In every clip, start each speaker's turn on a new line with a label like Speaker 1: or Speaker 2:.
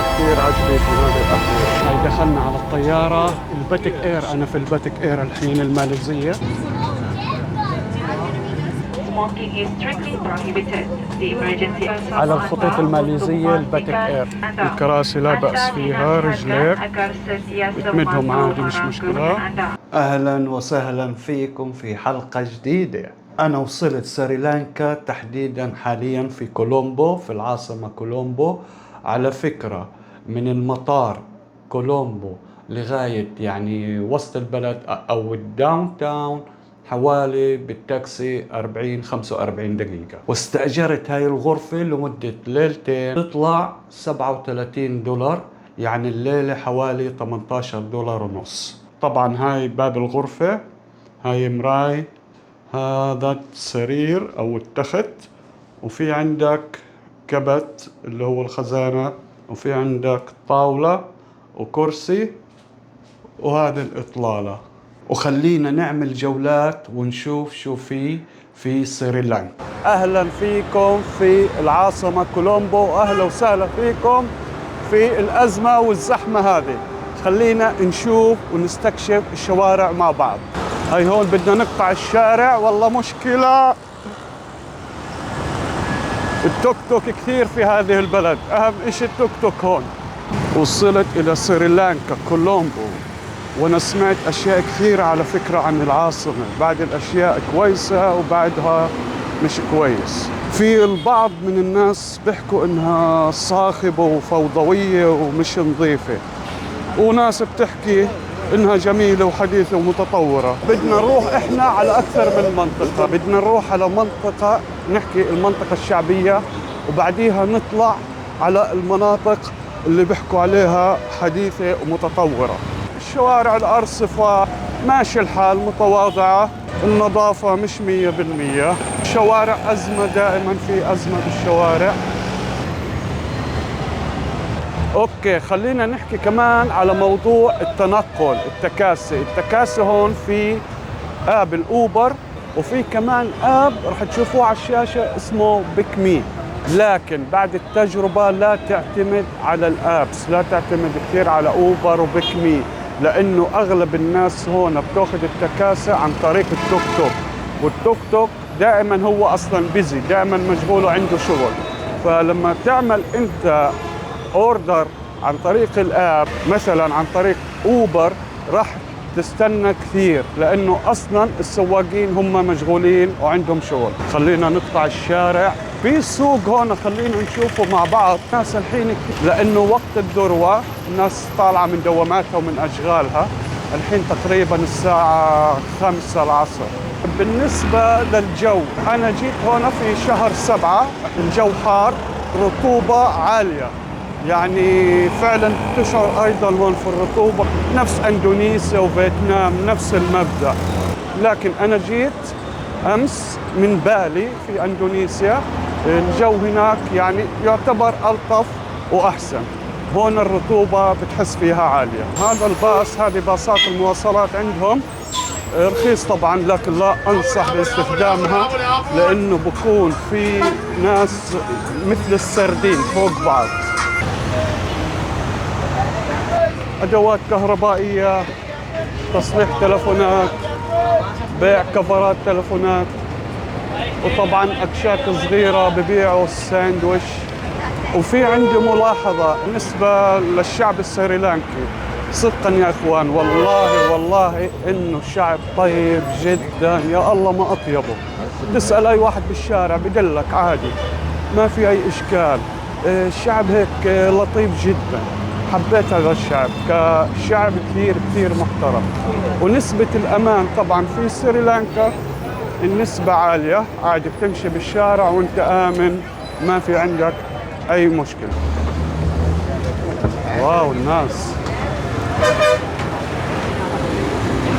Speaker 1: كثير عجبتني هذا الأخير. هاي دخلنا على الطيارة الباتيك إير، أنا في الباتيك إير الحين الماليزية. على الخطوط الماليزية الباتيك إير، الكراسي لا بأس فيها، رجليك بتمدهم عادي مش مشكلة. أهلا وسهلا فيكم في حلقة جديدة. أنا وصلت سريلانكا تحديدا حاليا في كولومبو، في العاصمة كولومبو. على فكرة من المطار كولومبو لغاية يعني وسط البلد أو الداون تاون حوالي بالتاكسي 40-45 دقيقة. واستأجرت هاي الغرفة لمدة ليلتين، تطلع $37، يعني الليلة حوالي $18.50. طبعا هاي باب الغرفة، هاي مراي، هذا السرير أو التخت، وفي عندك كبت اللي هو الخزانة، وفي عندك طاولة وكرسي، وهذه الإطلالة. وخلينا نعمل جولات ونشوف شو في سريلانكا. أهلا فيكم في العاصمة كولومبو، أهلا وسهلا فيكم في الأزمة والزحمة هذه. خلينا نشوف ونستكشف الشوارع مع بعض. هاي هون بدنا نقطع الشارع، والله مشكلة. التوك توك كثير في هذه البلد، أهم إشي التوك توك هون. وصلت إلى سريلانكا كولومبو، وأنا سمعت أشياء كثيرة على فكرة عن العاصمة، بعد الأشياء كويسة وبعدها مش كويس. في البعض من الناس بيحكوا إنها صاخبة وفوضوية ومش نظيفة، وناس بتحكي إنها جميلة وحديثة ومتطورة. بدنا نروح إحنا على أكثر من منطقة، بدنا نروح على منطقة نحكي المنطقة الشعبية، وبعديها نطلع على المناطق اللي بيحكوا عليها حديثة ومتطورة. الشوارع الأرصفة ماشي الحال، متواضعة، النظافة مش 100%. الشوارع أزمة، دائما في أزمة بالشوارع. اوكي، خلينا نحكي كمان على موضوع التنقل، التكاسي هون في اب الاوبر، وفي كمان اب رح تشوفوه على الشاشة اسمه بيك مي. لكن بعد التجربة لا تعتمد على الابس، لا تعتمد كثير على اوبر وبيك مي، لانه اغلب الناس هون بتاخذ التكاسي عن طريق التوك توك، والتوك توك دائما هو اصلا بيزي، دائما مشغول وعنده شغل. فلما تعمل انت اوردر عن طريق الاب، مثلا عن طريق اوبر، راح تستنى كثير، لانه اصلا السواقين هم مشغولين وعندهم شغل. خلينا نقطع الشارع في سوق هون، خلينا نشوفه مع بعض. ناس الحين لانه وقت الذروه، الناس طالعه من دواماتها ومن اشغالها. الحين تقريبا الساعه 5 العصر. بالنسبه للجو، انا جيت هون في شهر 7، الجو حار، رطوبه عاليه، يعني فعلا تشعر ايضا هون في الرطوبه نفس اندونيسيا وفيتنام، نفس المبدا. لكن انا جيت امس من بالي في اندونيسيا، الجو هناك يعني يعتبر الطف واحسن. هون الرطوبه بتحس فيها عاليه. هذا الباص، هذه باصات المواصلات عندهم رخيص طبعا، لكن لا انصح باستخدامها، لانه بكون في ناس مثل السردين فوق بعض. أدوات كهربائية، تصليح تلفونات، بيع كفرات تلفونات، وطبعا أكشاك صغيرة ببيعوا الساندويش. وفي عندي ملاحظة بالنسبة للشعب السريلانكي، صدقا يا إخوان، والله إنه الشعب طيب جدا، يا الله ما أطيبه. تسأل أي واحد بالشارع بدلك عادي، ما في أي إشكال. الشعب هيك لطيف جدا، حبيت هذا الشعب كشعب كثير محترم. ونسبة الأمان طبعا في سريلانكا النسبة عالية، عادي بتمشي بالشارع وانت آمن، ما في عندك أي مشكلة. واو الناس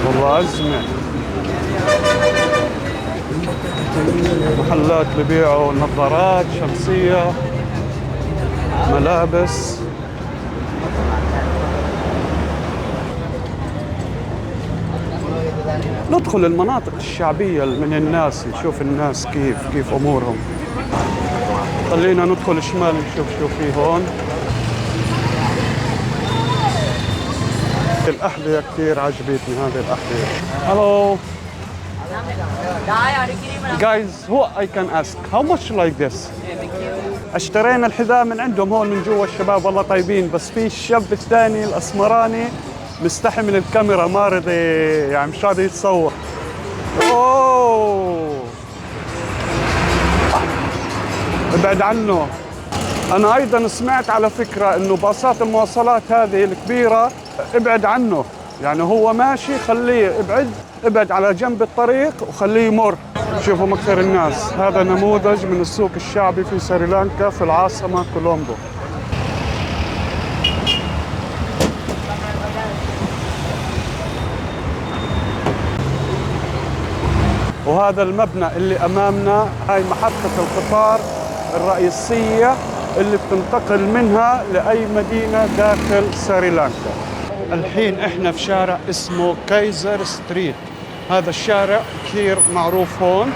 Speaker 1: والله أزمة. محلات ببيعوا نظارات شمسية، ملابس. ندخل المناطق الشعبية من الناس، نشوف الناس كيف أمورهم. خلينا ندخل شمال نشوف شو في هون. الأحذية كثير عجبتني هذه الأحذية. Hello. Guys, who I can ask? How much like this? اشترينا الحذاء من عندهم هون من جوا. الشباب والله طيبين، بس في الشاب الثاني الأسمراني مستحي من الكاميرا، ما رضي يعني مش راضي يتصور. اوه ابعد عنه. انا ايضا سمعت على فكرة انه باصات المواصلات هذه الكبيرة ابعد عنه، يعني هو ماشي خليه ابعد على جنب الطريق وخليه يمر. شوفوا مكثر الناس. هذا نموذج من السوق الشعبي في سريلانكا في العاصمة كولومبو. وهذا المبنى اللي أمامنا هاي محطة القطار الرئيسية اللي بتنتقل منها لأي مدينة داخل سريلانكا. الحين احنا في شارع اسمه كايزر ستريت. هذا الشارع كثير معروف هون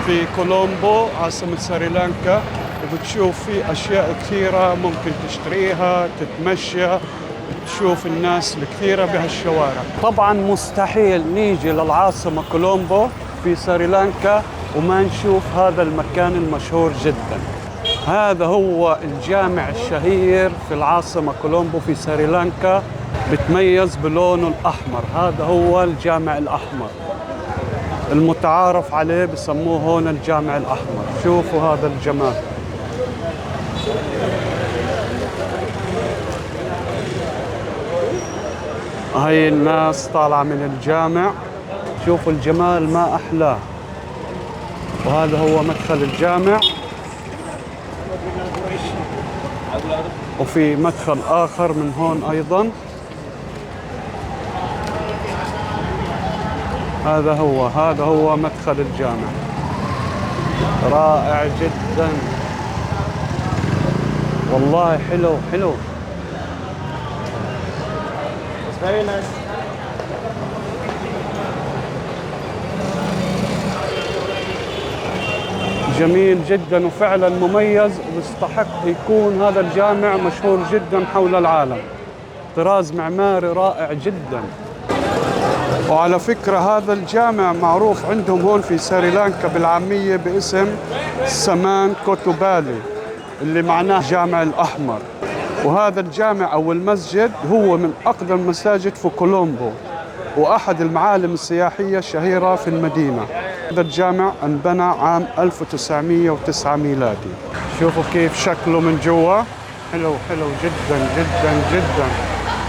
Speaker 1: في كولومبو عاصمة سريلانكا، وبتشوف فيه أشياء كثيرة ممكن تشتريها، تتمشى، تشوف الناس الكثيرة بهالشوارع. طبعا مستحيل نيجي للعاصمة كولومبو في سريلانكا وما نشوف هذا المكان المشهور جدا. هذا هو الجامع الشهير في العاصمة كولومبو في سريلانكا، بتميز بلونه الأحمر. هذا هو الجامع الأحمر المتعارف عليه، بسموه هون الجامع الأحمر. شوفوا هذا الجمال. هاي الناس طالعة من الجامع، شوفوا الجمال ما أحلاه. وهذا هو مدخل الجامع، وفي مدخل آخر من هون أيضا. هذا هو مدخل الجامع. رائع جدا والله، حلو. جميل جدا وفعلا مميز، ويستحق يكون هذا الجامع مشهور جدا حول العالم. طراز معماري رائع جدا. وعلى فكرة هذا الجامع معروف عندهم هون في سريلانكا بالعامية باسم سمان كوتوبالي، اللي معناه جامع الأحمر. وهذا الجامع أو المسجد هو من أقدم المساجد في كولومبو، وأحد المعالم السياحية الشهيرة في المدينة. هذا الجامع انبنى عام 1909 ميلادي. شوفوا كيف شكله من جوا، حلو جدا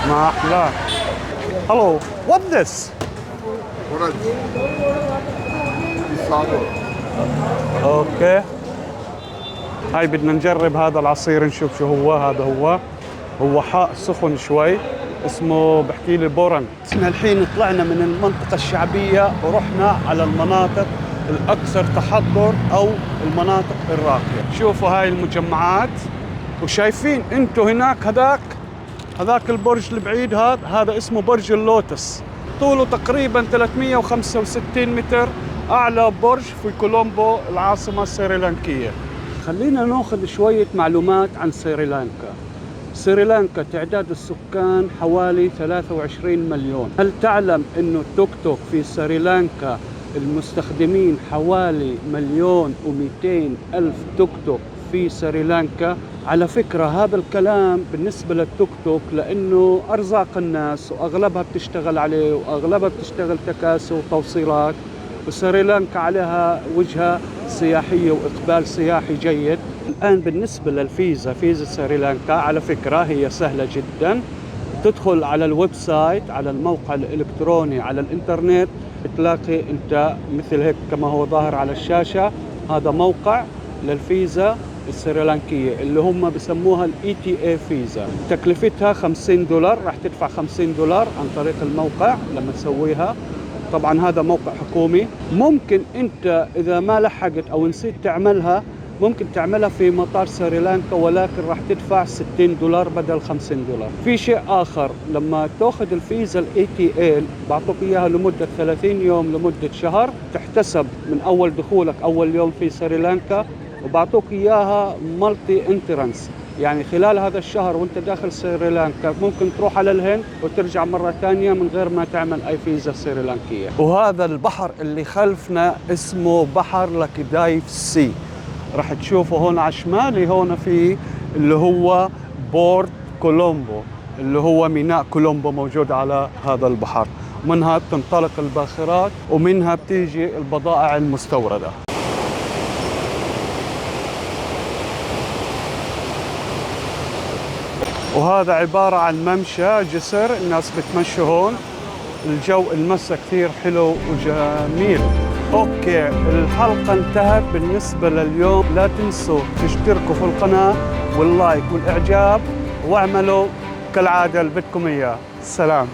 Speaker 1: ما أحلاه. Hello, what this? اوكي، هاي بدنا نجرب هذا العصير نشوف شو هو. هذا هو حاء سخن شوي، اسمه بحكي لي بورن. احنا الحين طلعنا من المنطقة الشعبية ورحنا على المناطق الأكثر تحضر أو المناطق الراقية. شوفوا هاي المجمعات، وشايفين انتوا هناك هذاك البرج البعيد، هذا اسمه برج اللوتس، طوله تقريبا 365 متر، أعلى برج في كولومبو العاصمة السريلانكية. خلينا ناخذ شوية معلومات عن سريلانكا. سريلانكا تعداد السكان حوالي 23 مليون. هل تعلم أنه التوك توك في سريلانكا المستخدمين حوالي 1,200,000 توك توك في سريلانكا؟ على فكرة هذا الكلام بالنسبة للتوك توك لأنه أرزاق الناس وأغلبها بتشتغل عليه، وأغلبها بتشتغل تكاسي وتوصيلات، وسريلانكا عليها وجهة سياحية وإقبال سياحي جيد. الآن بالنسبة للفيزا، فيزا سريلانكا على فكرة هي سهلة جدا. تدخل على الويب سايت، على الموقع الإلكتروني على الإنترنت، بتلاقي أنت مثل هيك كما هو ظاهر على الشاشة، هذا موقع للفيزا السريلانكية اللي هم بسموها ETA فيزا. تكلفتها $50، راح تدفع $50 عن طريق الموقع لما تسويها. طبعا هذا موقع حكومي. ممكن انت اذا ما لحقت او نسيت تعملها، ممكن تعملها في مطار سريلانكا، ولكن راح تدفع $60 بدل $50. في شيء اخر، لما تاخذ الفيزا ETA بعطوك اياها لمدة 30 يوم لمدة شهر، تحتسب من اول دخولك اول يوم في سريلانكا، وبعطوك اياها مالتي انترنس، يعني خلال هذا الشهر وانت داخل سريلانكا ممكن تروح على الهند وترجع مرة ثانية من غير ما تعمل أي فيزا سريلانكية. وهذا البحر اللي خلفنا اسمه بحر لاكيدايف سي. راح تشوفوا هون على شمالي هون في اللي هو بورت كولومبو، اللي هو ميناء كولومبو موجود على هذا البحر. منها بتنطلق الباخرات ومنها بتيجي البضائع المستوردة. وهذا عبارة عن ممشى جسر، الناس بتمشوا هون. الجو المسا كثير حلو وجميل. اوكي، الحلقة انتهت بالنسبة لليوم. لا تنسوا تشتركوا في القناة واللايك والاعجاب، واعملوا كالعادة اللي بدكم اياه. سلام.